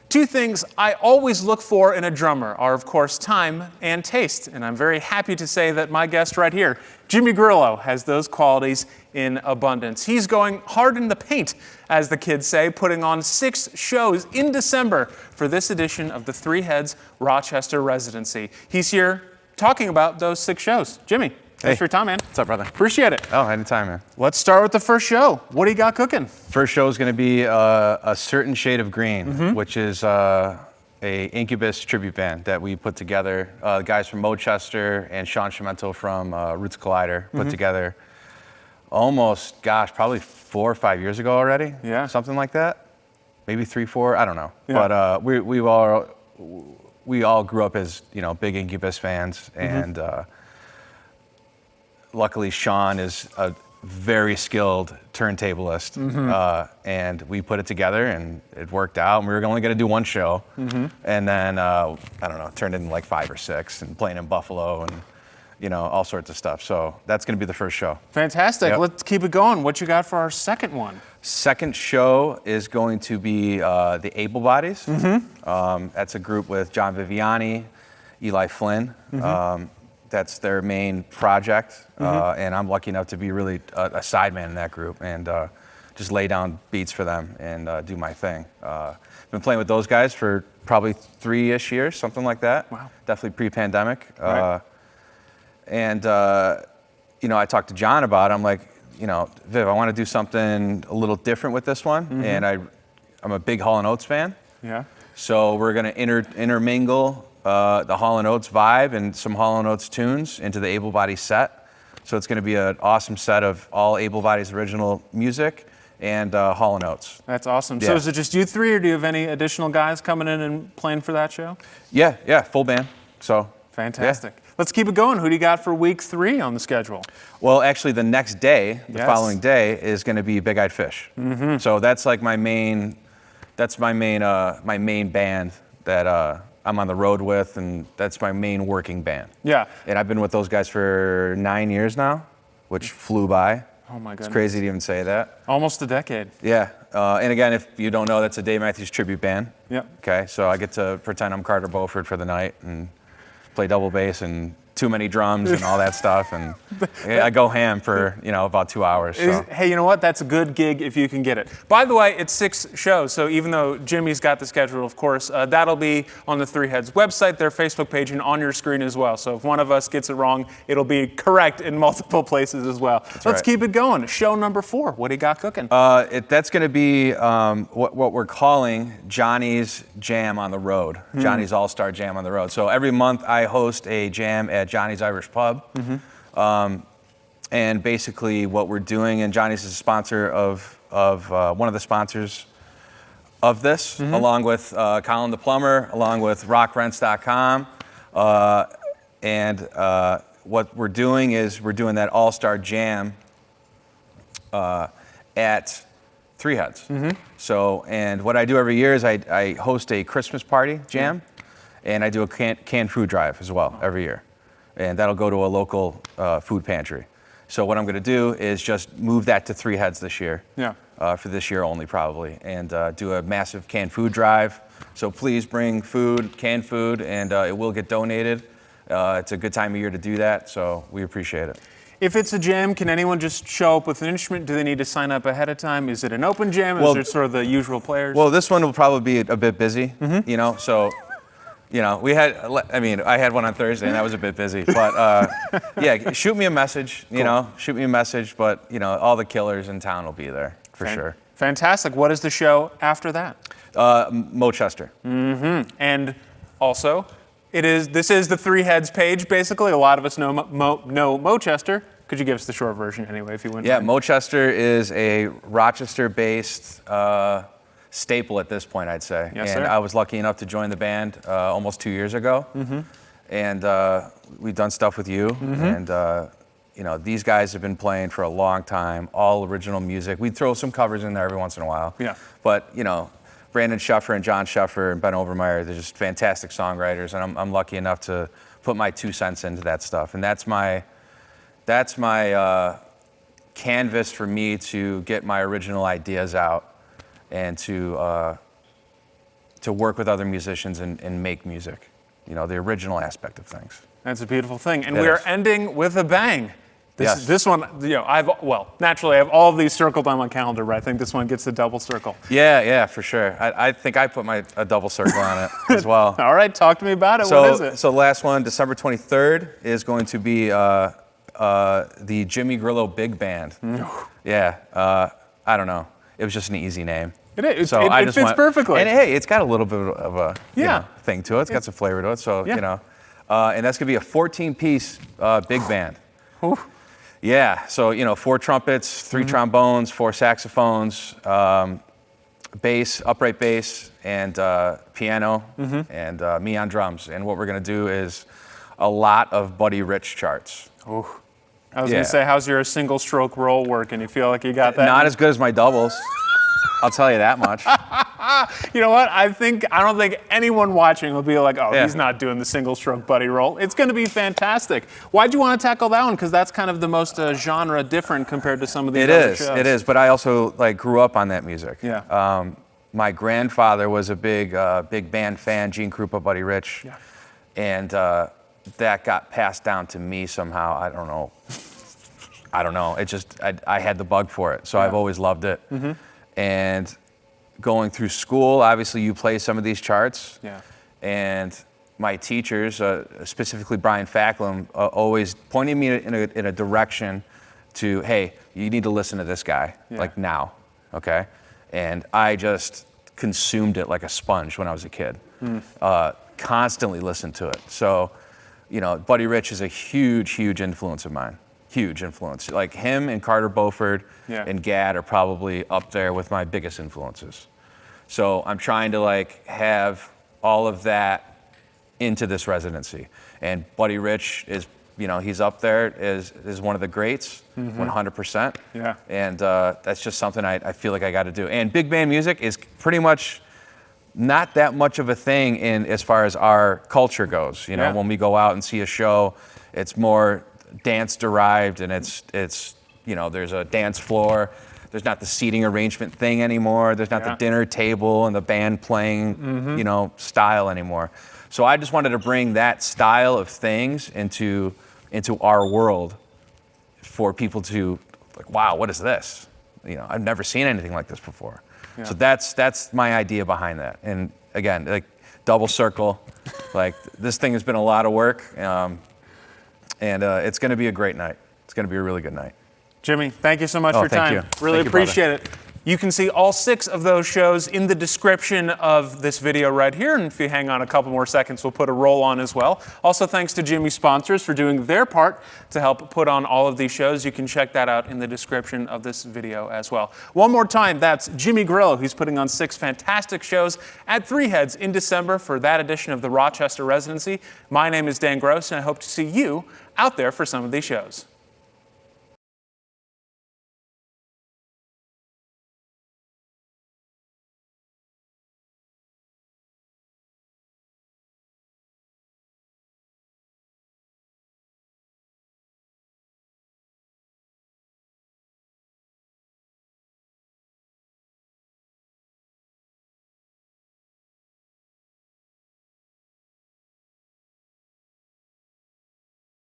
Two things I always look for in a drummer are, of course, time and taste. And I'm very happy to say that my guest right here, Jimmy Grillo, has those qualities in abundance. He's going hard in the paint, as the kids say, putting on 6 shows in December for this edition of the Three Heads Rochester Residency. He's here talking about those 6 shows. Jimmy, thanks for your time, man. What's up, brother? Appreciate it. Oh, anytime, man. Let's start with the first show. What do you got cooking? First show is going to be A Certain Shade of Green, which is a Incubus tribute band that we put together. Guys from MoChester and Sean Schimento from Roots Collider put together almost, probably 4 or 5 years ago already. Yeah. Something like that. Maybe 3, 4, I don't know. Yeah. But we all grew up as, big Incubus fans, and luckily Sean is a very skilled turntablist, and we put it together and it worked out, and we were only going to do 1 show, and then I don't know, it turned into like 5 or 6, and playing in Buffalo and all sorts of stuff. So that's going to be the first show. Fantastic. Yep. Let's keep it going. What you got for our second one? Second show is going to be the Able Bodies. That's a group with John Viviani, Eli Flynn. That's their main project, and I'm lucky enough to be really a sideman in that group and just lay down beats for them and do my thing. Been playing with those guys for probably 3-ish years, something like that. Wow. Definitely pre-pandemic. Right. And I talked to John about it. I'm like, Viv, I want to do something a little different with this one, and I'm a big Hall & Oates fan. Yeah. So we're going to intermingle the Hall & Oates vibe and some Hall & Oates tunes into the Able Body set. So it's going to be an awesome set of all Able Body's original music and Hall & Oates. That's awesome. Yeah. So is it just you 3, or do you have any additional guys coming in and playing for that show? Yeah, full band. So Fantastic. Yeah. Let's keep it going. Who do you got for week 3 on the schedule? Well, actually, the next day, the Yes. following day, is going to be Big Eyed Phish. So that's like my main band that I'm on the road with, and that's my main working band. Yeah. And I've been with those guys for 9 years now, which flew by. Oh my goodness. It's crazy to even say that. Almost a decade. Yeah. And again, if you don't know, that's a Dave Matthews tribute band. Yep. Okay, so I get to pretend I'm Carter Beauford for the night and play double bass and too many drums and all that stuff, and I go ham for about 2 hours. So. Hey, you know what? That's a good gig if you can get it. By the way, it's 6 shows, so even though Jimmy's got the schedule, of course, that'll be on the Three Heads website, their Facebook page, and on your screen as well. So if one of us gets it wrong, it'll be correct in multiple places as well. Let's keep it going. Show number 4. What do you got cooking? That's going to be what we're calling Johnny's Jam on the Road, Johnny's All-Star Jam on the Road. So every month I host a jam at Johnny's Irish Pub. And basically what we're doing, and Johnny's is a sponsor of one of the sponsors of this, along with Colin the Plumber, along with rockrents.com. And what we're doing is we're doing that All-Star Jam at Three Heads. So, and what I do every year is I host a Christmas party jam, and I do a canned food drive as well every year. And that'll go to a local food pantry. So what I'm going to do is just move that to Three Heads this year, for this year only probably, and do a massive canned food drive. So please bring food, canned food, and it will get donated. It's a good time of year to do that, so we appreciate it. If it's a jam, can anyone just show up with an instrument? Do they need to sign up ahead of time? Is it an open jam? Is it sort of the usual players? Well, this one will probably be a bit busy, so... I had one on Thursday and that was a bit busy, but yeah, shoot me a message, but all the killers in town will be there for sure. Fantastic. What is the show after that? MoChester. And also, this is the Three Heads page, basically. A lot of us know MoChester. Could you give us the short version anyway, if you wouldn't mind? MoChester is a Rochester-based staple at this point, I'd say. Yes, and sir. I was lucky enough to join the band almost 2 years ago. And we've done stuff with you. And, these guys have been playing for a long time, all original music. We throw some covers in there every once in a while. Yeah. But, Brandon Schuffer and John Schuffer and Ben Overmeyer, they're just fantastic songwriters. And I'm lucky enough to put my 2 cents into that stuff. And that's my canvas for me to get my original ideas out and to to work with other musicians and make music. You know, the original aspect of things. That's a beautiful thing. And It we are is. ending with a bang. Yes. This one, you know, naturally I have all of these circled on my calendar, but I think this one gets the double circle. Yeah, for sure. I think I put a double circle on it as well. All right, talk to me about it. So, What is it? So the last one, December 23rd, is going to be the Jimmy Grillo Big Band. Yeah, I don't know. It was just an easy name. It is. So It fits perfectly. And hey, it's got a little bit of a you Yeah. know, thing to it. It's got some flavor to it. So, Yeah. you know, and that's going to be a 14-piece big band. Ooh. Yeah, so, you know, 4 trumpets, 3 trombones, 4 saxophones, bass, upright bass, and piano, and me on drums. And what we're going to do is a lot of Buddy Rich charts. Ooh. I was Yeah. going to say, how's your single stroke roll working? You feel like you got that? Not as good as my doubles. I'll tell you that much. You know what? I don't think anyone watching will be like, oh, Yeah. he's not doing the single stroke buddy roll. It's going to be fantastic. Why'd you want to tackle that one? Because that's kind of the most genre different compared to some of these other shows. It is. But I also grew up on that music. Yeah. My grandfather was a big band fan, Gene Krupa, Buddy Rich. Yeah. And that got passed down to me somehow. I don't know. It just, I had the bug for it. So I've always loved it. And going through school, obviously you play some of these charts. Yeah. And my teachers, specifically Brian Facklum, always pointed me in a direction to, hey, you need to listen to this guy, like now, okay? And I just consumed it like a sponge when I was a kid. Constantly listened to it. So, you know, Buddy Rich is a huge influence of mine. Huge influence. Like him and Carter Beauford and Gad are probably up there with my biggest influences. So I'm trying to have all of that into this residency. And Buddy Rich is, you know, he's up there is one of the greats, 100%. Yeah. And that's just something I feel like I got to do. And big band music is pretty much not that much of a thing in as far as our culture goes. You know, when we go out and see a show, it's more dance derived, and it's you know, there's a dance floor. There's not the seating arrangement thing anymore. There's not the dinner table and the band playing, you know, style anymore. So I just wanted to bring that style of things into our world for people to wow, what is this? You know, I've never seen anything like this before. Yeah. So that's my idea behind that. And again, double circle, this thing has been a lot of work. And it's going to be a great night. It's going to be a really good night. Jimmy, thank you so much for your time. You. Really thank appreciate it. You can see all 6 of those shows in the description of this video right here. And if you hang on a couple more seconds, we'll put a roll on as well. Also, thanks to Jimmy's sponsors for doing their part to help put on all of these shows. You can check that out in the description of this video as well. One more time, that's Jimmy Grillo, who's putting on 6 fantastic shows at Three Heads in December for that edition of the Rochester Residency. My name is Dan Gross, and I hope to see you out there for some of these shows.